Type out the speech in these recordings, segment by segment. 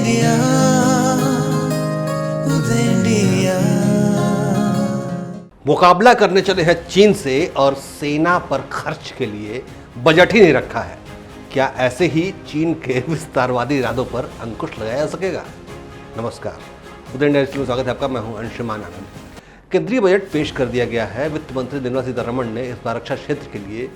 India, उदय India. मुकाबला करने चले हैं चीन से और सेना पर खर्च के लिए बजट ही नहीं रखा है। क्या ऐसे ही चीन के विस्तारवादी इरादों पर अंकुश लगाया जा सकेगा? नमस्कार, उदय इंडिया में स्वागत है आपका। मैं हूं अंशुमान आनंद। केंद्रीय बजट पेश कर दिया गया है। वित्त मंत्री निर्मला सीतारमण ने इस बार रक्षा क्षेत्र के लिए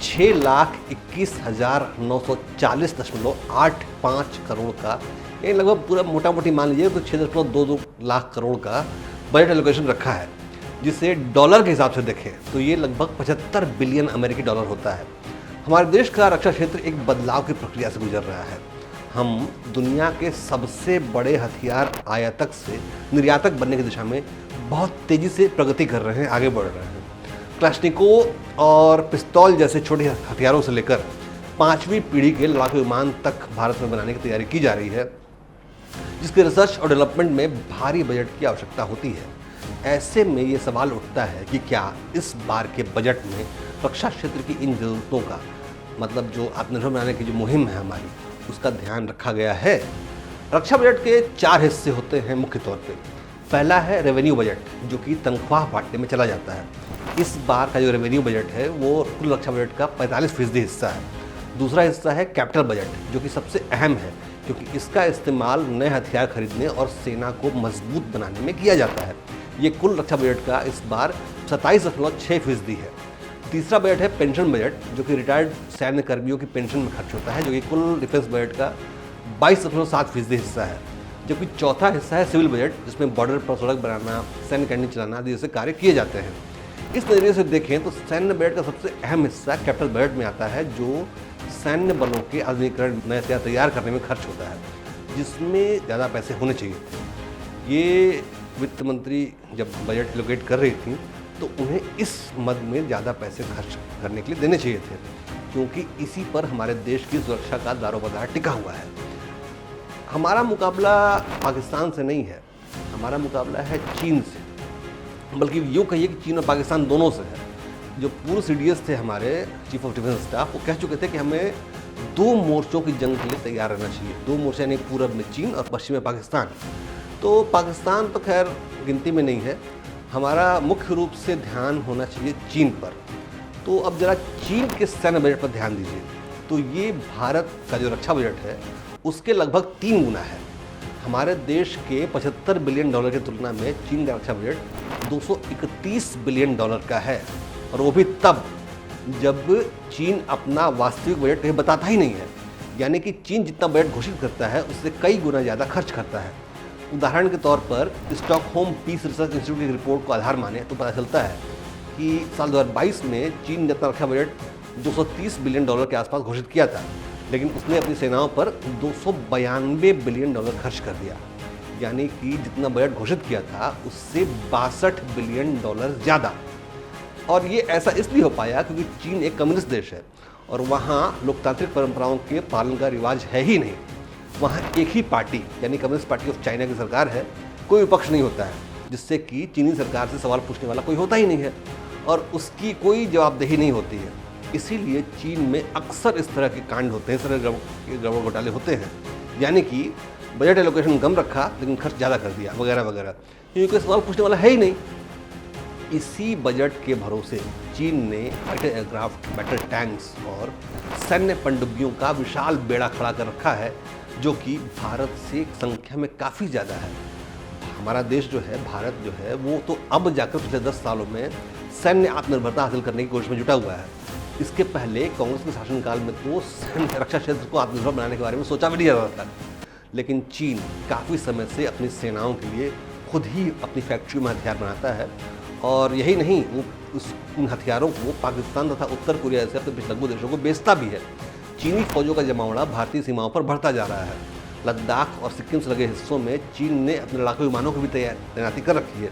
6,21,940.85 करोड़ का, ये लगभग पूरा मोटा मोटी मान लीजिए तो 6.22 लाख करोड़ का बजट एलोकेशन रखा है, जिसे डॉलर के हिसाब से देखें तो ये लगभग 75 बिलियन अमेरिकी डॉलर होता है। हमारे देश का रक्षा क्षेत्र एक बदलाव की प्रक्रिया से गुजर रहा है। हम दुनिया के सबसे बड़े हथियार आयातक से निर्यातक बनने की दिशा में बहुत तेज़ी से प्रगति कर रहे हैं, आगे बढ़ रहे हैं। क्लाश्निकोव और पिस्तौल जैसे छोटे हथियारों से लेकर 5वीं पीढ़ी के लड़ाकू विमान तक भारत में बनाने की तैयारी की जा रही है, जिसके रिसर्च और डेवलपमेंट में भारी बजट की आवश्यकता होती है। ऐसे में ये सवाल उठता है कि क्या इस बार के बजट में रक्षा क्षेत्र की इन जरूरतों का, मतलब जो आत्मनिर्भर बनाने की जो मुहिम है हमारी, उसका ध्यान रखा गया है। रक्षा बजट के 4 हिस्से होते हैं मुख्य तौर पे। पहला है रेवेन्यू बजट, जो कि तनख्वाह बांटने में चला जाता है। इस बार का जो रेवेन्यू बजट है वो कुल रक्षा बजट का 45% हिस्सा है। दूसरा हिस्सा है कैपिटल बजट, जो कि सबसे अहम है, क्योंकि इसका इस्तेमाल नए हथियार खरीदने और सेना को मजबूत बनाने में किया जाता है। ये कुल रक्षा बजट का इस बार 27.6% है। तीसरा बजट है पेंशन बजट, जो कि रिटायर्ड सैन्य कर्मियों की पेंशन में खर्च होता है, जो कि कुल डिफेंस बजट का 22.7% हिस्सा है। जबकि चौथा हिस्सा है सिविल बजट, जिसमें बॉर्डर पर सड़क बनाना, सैन्य कैंटीन चलाना आदि जैसे कार्य किए जाते हैं। इस नज़रिए से देखें तो सैन्य बजट का सबसे अहम हिस्सा कैपिटल बजट में आता है, जो सैन्य बलों के आधुनिकीकरण, नए तैयार करने में खर्च होता है, जिसमें ज़्यादा पैसे होने चाहिए थे। ये वित्त मंत्री जब बजट एलोकेट कर रही थी तो उन्हें इस मद में ज़्यादा पैसे खर्च करने के लिए देने चाहिए थे, क्योंकि इसी पर हमारे देश की सुरक्षा का दारोमदार टिका हुआ है। हमारा मुकाबला पाकिस्तान से नहीं है, हमारा मुकाबला है चीन से, बल्कि यूँ कहिए कि चीन और पाकिस्तान दोनों से है। जो पूर्व CDS थे हमारे चीफ ऑफ डिफेंस स्टाफ, वो कह चुके थे कि हमें 2 मोर्चों की जंग के लिए तैयार रहना चाहिए। 2 मोर्चे यानी पूरब में चीन और पश्चिम में पाकिस्तान। तो पाकिस्तान तो खैर गिनती में नहीं है, हमारा मुख्य रूप से ध्यान होना चाहिए चीन पर। तो अब जरा चीन के सैन्य बजट पर ध्यान दीजिए। तो ये भारत का जो रक्षा बजट है उसके लगभग 3 गुना है। हमारे देश के 75 बिलियन डॉलर की तुलना में चीन का रक्षा बजट 231 बिलियन डॉलर का है, और वो भी तब जब चीन अपना वास्तविक बजट कहीं बताता ही नहीं है। यानी कि चीन जितना बजट घोषित करता है उससे कई गुना ज़्यादा खर्च करता है। उदाहरण के तौर पर स्टॉकहोम पीस रिसर्च इंस्टीट्यूट की रिपोर्ट को आधार माने तो पता चलता है कि साल 2022 में चीन ने अपना रक्षा बजट 230 बिलियन डॉलर के आसपास घोषित किया था, लेकिन उसने अपनी सेनाओं पर 292 बिलियन डॉलर खर्च कर दिया। यानी कि जितना बजट घोषित किया था उससे 62 बिलियन डॉलर ज़्यादा। और ये ऐसा इसलिए हो पाया क्योंकि चीन एक कम्युनिस्ट देश है और वहाँ लोकतांत्रिक परंपराओं के पालन का रिवाज है ही नहीं। वहाँ एक ही पार्टी यानी कम्युनिस्ट पार्टी ऑफ चाइना की सरकार है, कोई विपक्ष नहीं होता है, जिससे कि चीनी सरकार से सवाल पूछने वाला कोई होता ही नहीं है और उसकी कोई जवाबदेही नहीं होती है। इसीलिए चीन में अक्सर इस तरह के कांड होते हैं, इस तरह के गड़बड़ घोटाले होते हैं। यानी कि बजट एलोकेशन कम रखा लेकिन खर्च ज़्यादा कर दिया वगैरह वगैरह, क्योंकि कोई सवाल पूछने वाला है ही नहीं। इसी बजट के भरोसे चीन ने फाइटर एयरक्राफ्ट, बैटल टैंक्स और सैन्य पनडुब्बियों का विशाल बेड़ा खड़ा कर रखा है, जो कि भारत से संख्या में काफ़ी ज़्यादा है। हमारा देश जो है, भारत जो है, वो तो अब जाकर पिछले 10 सालों में सैन्य आत्मनिर्भरता हासिल करने की कोशिश में जुटा हुआ है। इसके पहले कांग्रेस के शासनकाल में तो सैन्य रक्षा क्षेत्र को आत्मनिर्भर बनाने के बारे में सोचा भी नहीं जा रहा था। लेकिन चीन काफ़ी समय से अपनी सेनाओं के लिए खुद ही अपनी फैक्ट्री में हथियार बनाता है, और यही नहीं, वो उन हथियारों को पाकिस्तान तथा उत्तर कोरिया जैसे अपने पिछलग्गू देशों को बेचता भी है। चीनी फौजों का जमावड़ा भारतीय सीमाओं पर बढ़ता जा रहा है। लद्दाख और सिक्किम से लगे हिस्सों में चीन ने अपने लड़ाकू विमानों की भी तैनाती कर रखी है।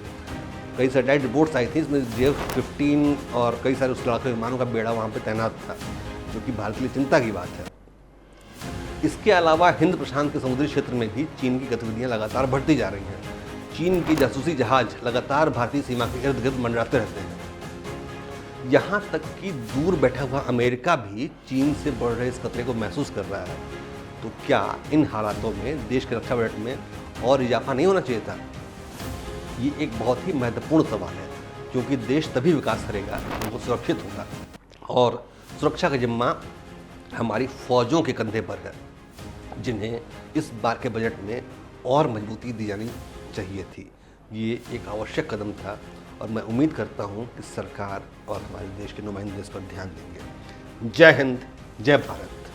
कई सैटेलाइट रिपोर्ट्स आई थी, इसमें JF-15 और कई सारे उस लड़ाकू विमानों का बेड़ा वहाँ पर तैनात था, जो कि भारत के लिए चिंता की बात है। इसके अलावा हिंद प्रशांत के समुद्री क्षेत्र में भी चीन की गतिविधियाँ लगातार बढ़ती जा रही हैं। चीन की जासूसी जहाज लगातार भारतीय सीमा के इर्द गिर्द मंडराते रहते हैं। यहाँ तक कि दूर बैठा हुआ अमेरिका भी चीन से बढ़ रहे इस खतरे को महसूस कर रहा है। तो क्या इन हालातों में देश के रक्षा बजट में और इजाफा नहीं होना चाहिए था? ये एक बहुत ही महत्वपूर्ण सवाल है, क्योंकि देश तभी विकास करेगा जब वो सुरक्षित होगा, और सुरक्षा का जिम्मा हमारी फौजों के कंधे पर है, जिन्हें इस बार के बजट में और मजबूती दी जानी चाहिए थी। ये एक आवश्यक कदम था और मैं उम्मीद करता हूँ कि सरकार और हमारे देश के नुमाइंदे इस पर ध्यान देंगे। जय हिंद, जय भारत।